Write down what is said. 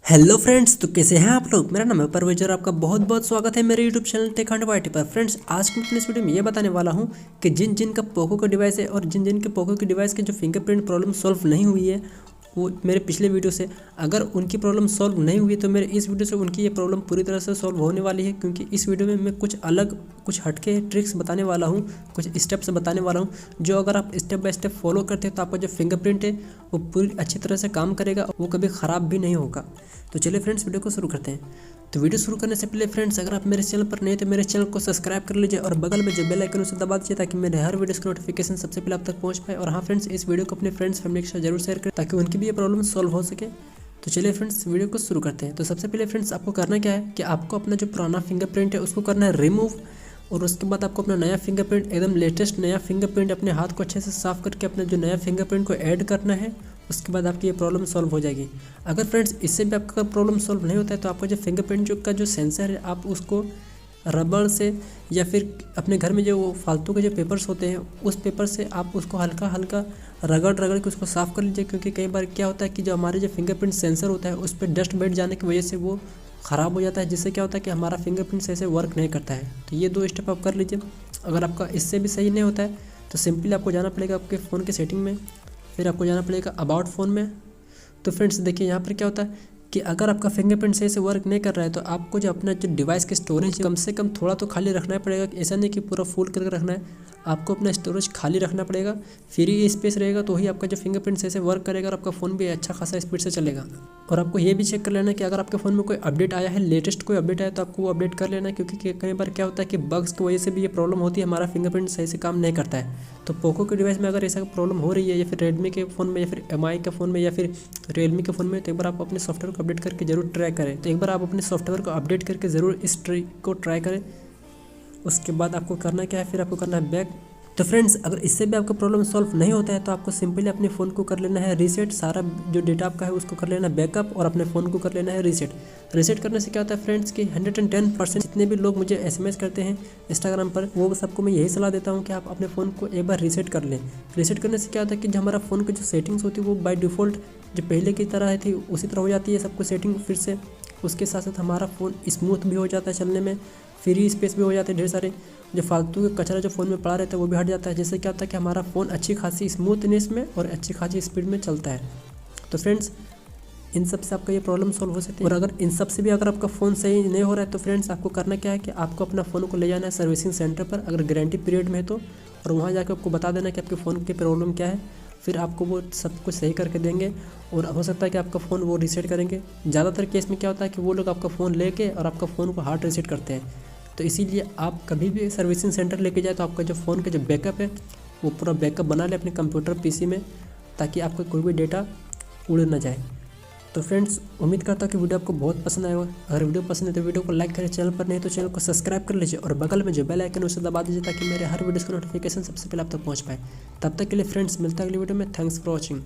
Hello friends, तो कैसे हैं आप लोग। मेरा नाम है परवेज और आपका बहुत बहुत स्वागत है मेरे YouTube channel Tech Hunt YT पर। फ्रेंड्स, आज मैं अपने इस वीडियो में ये बताने वाला हूं कि जिन जिन का पोको का डिवाइस है और जिन जिन के पोको की डिवाइस के जो फिंगरप्रिंट प्रॉब्लम सॉल्व नहीं हुई है वो मेरे पिछले वीडियो से, अगर उनकी प्रॉब्लम सॉल्व नहीं हुई तो मेरे इस वीडियो से उनकी ये प्रॉब्लम पूरी तरह से सॉल्व होने वाली है। क्योंकि इस वीडियो में मैं कुछ अलग, कुछ हटके ट्रिक्स बताने वाला हूँ, कुछ स्टेप्स बताने वाला हूँ जो अगर आप स्टेप बाय स्टेप फॉलो करते हैं तो आपका जो फिंगरप्रिंट है वो पूरी अच्छी तरह से काम करेगा, वो कभी ख़राब भी नहीं होगा। तो चलिए फ्रेंड्स, वीडियो को शुरू करते हैं। तो वीडियो शुरू करने से पहले फ्रेंड्स, अगर आप मेरे चैनल पर नए तो मेरे चैनल को सब्सक्राइब कर लीजिए और बगल में जो बेल आइकन उसे दबा दीजिए ताकि मेरे हर वीडियो की नोटिफिकेशन सबसे पहले आप तक पहुंच पाए। और हाँ फ्रेंड्स, इस वीडियो को अपने फ्रेंड्स फैमिली के साथ जरूर शेयर करें ताकि उनकी भी ये प्रॉब्लम सॉल्व हो सके। तो चलिए फ्रेंड्स, वीडियो को शुरू करते हैं। तो सबसे पहले फ्रेंड्स, आपको करना क्या है कि आपको अपना जो पुराना फिंगरप्रिंट है उसको करना है रिमूव। और उसके बाद आपको अपना नया फिंगरप्रिंट, एकदम लेटेस्ट नया फिंगरप्रिंट, अपने हाथ को अच्छे से साफ करके अपना जो नया फिंगरप्रिंट को ऐड करना है। उसके बाद आपकी ये प्रॉब्लम सॉल्व हो जाएगी। अगर फ्रेंड्स इससे भी आपका प्रॉब्लम सॉल्व नहीं होता है तो आपका जो फिंगरप्रिंट का जो सेंसर है आप उसको रबड़ से या फिर अपने घर में जो वो फालतू के जो पेपर्स होते हैं उस पेपर से आप उसको हल्का हल्का रगड़ रगड़ के उसको साफ़ कर लीजिए। क्योंकि कई बार क्या होता है कि जो हमारे जो फिंगरप्रिंट सेंसर होता है उस पर डस्ट बैठ जाने की वजह से वो ख़राब हो जाता है, जिससे क्या होता है कि हमारा फिंगरप्रिंट सही से वर्क नहीं करता है। तो ये दो स्टेप आप कर लीजिए। अगर आपका इससे भी सही नहीं होता है तो सिंपली आपको जाना पड़ेगा आपके फ़ोन के सेटिंग में, फिर आपको जाना पड़ेगा अबाउट फ़ोन में। तो फ्रेंड्स देखिए, यहाँ पर क्या होता है कि अगर आपका फिंगरप्रिंट सही से वर्क नहीं कर रहा है तो आपको जो अपना जो डिवाइस की स्टोरेज कम से कम थोड़ा तो खाली रखना पड़ेगा। ऐसा नहीं कि पूरा फुल करके रखना है, आपको अपना स्टोरेज खाली रखना पड़ेगा। फ्री स्पेस रहेगा तो ही आपका जो फिंगरप्रिंट सही से वर्क करेगा और आपका फ़ोन भी अच्छा खासा स्पीड से चलेगा। और आपको ये भी चेक कर लेना कि अगर आपके फ़ोन में कोई अपडेट आया है, लेटेस्ट कोई अपडेट आया तो आपको वो अपडेट कर लेना। क्योंकि कई बार क्या होता है कि बग्स की वजह से भी ये प्रॉब्लम होती है, हमारा फिंगरप्रिंट सही से काम नहीं करता है। तो पोको के डिवाइस में अगर ऐसा प्रॉब्लम हो रही है या फिर रेडमी के फ़ोन में या फिर एमआई के फ़ोन में या फिर रियलमी के फ़ोन में, तो एक बार आप अपने सॉफ्टवेयर को अपडेट करके जरूर ट्राई करें। तो एक बार आप अपने सॉफ्टवेयर को अपडेट करके ज़रूर इस ट्रिक को ट्राई करें। उसके बाद आपको करना क्या है, फिर आपको करना है बैक। तो फ्रेंड्स, अगर इससे भी आपका प्रॉब्लम सॉल्व नहीं होता है तो आपको सिंपली अपने फ़ोन को कर लेना है रीसेट। सारा जो डेटा आपका है उसको कर लेना है बैकअप और अपने फ़ोन को कर लेना है रीसेट। रीसेट करने से क्या होता है फ्रेंड्स कि 110% जितने भी लोग मुझे एसएमएस करते हैं इंस्टाग्राम पर, वो सबको मैं यही सलाह देता हूँ कि आप अपने फ़ोन को एक बार रीसेट कर लें। रीसेट करने से क्या होता है कि जो हमारा फ़ोन की जो सेटिंग्स होती है वो बाय डिफ़ॉल्ट जो पहले की तरह थी उसी तरह हो जाती है सबको सेटिंग फिर से। उसके साथ साथ हमारा फ़ोन स्मूथ भी हो जाता है चलने में, फ्री स्पेस भी हो जाते हैं, ढेर सारे जो फालतू के कचरा जो फ़ोन में पड़ा रहता है वो भी हट जाता है। जिससे क्या होता है कि हमारा फ़ोन अच्छी खासी स्मूथनेस में और अच्छी खासी स्पीड में चलता है। तो फ्रेंड्स, इन सब से आपका ये प्रॉब्लम सॉल्व हो सकती है। और अगर इन सब से भी अगर आपका फ़ोन सही नहीं हो रहा है तो फ्रेंड्स आपको करना क्या है कि आपको अपना फ़ोन को ले जाना है सर्विसिंग सेंटर पर, अगर गारंटी पीरियड में है तो, और वहाँ जाकर आपको बता देना कि आपके फ़ोन की प्रॉब्लम क्या है। फिर आपको वो सब कुछ सही करके देंगे और हो सकता है कि आपका फ़ोन वो रीसेट करेंगे। ज़्यादातर केस में क्या होता है कि वो लोग आपका फ़ोन लेके और आपका फ़ोन को हार्ड रीसेट करते हैं। तो इसीलिए आप कभी भी सर्विसिंग सेंटर लेके जाए तो आपका जो फ़ोन का जो बैकअप है वो पूरा बैकअप बना ले अपने कंप्यूटर पीसी में, ताकि आपका कोई भी डेटा उड़ ना जाए। तो फ्रेंड्स, उम्मीद करता हूँ कि वीडियो आपको बहुत पसंद आया होगा। अगर वीडियो पसंद है तो वीडियो को लाइक करें, चैनल पर नहीं तो चैनल को सब्सक्राइब कर लीजिए और बगल में जो बेल आइकन उसे दबा दीजिए ताकि मेरे हर वीडियो का नोटिफिकेशन सबसे पहले आप तक पहुँच पाए। तब तक के लिए फ्रेंड्स, मिलता है अगली वीडियो में। Thanks for watching.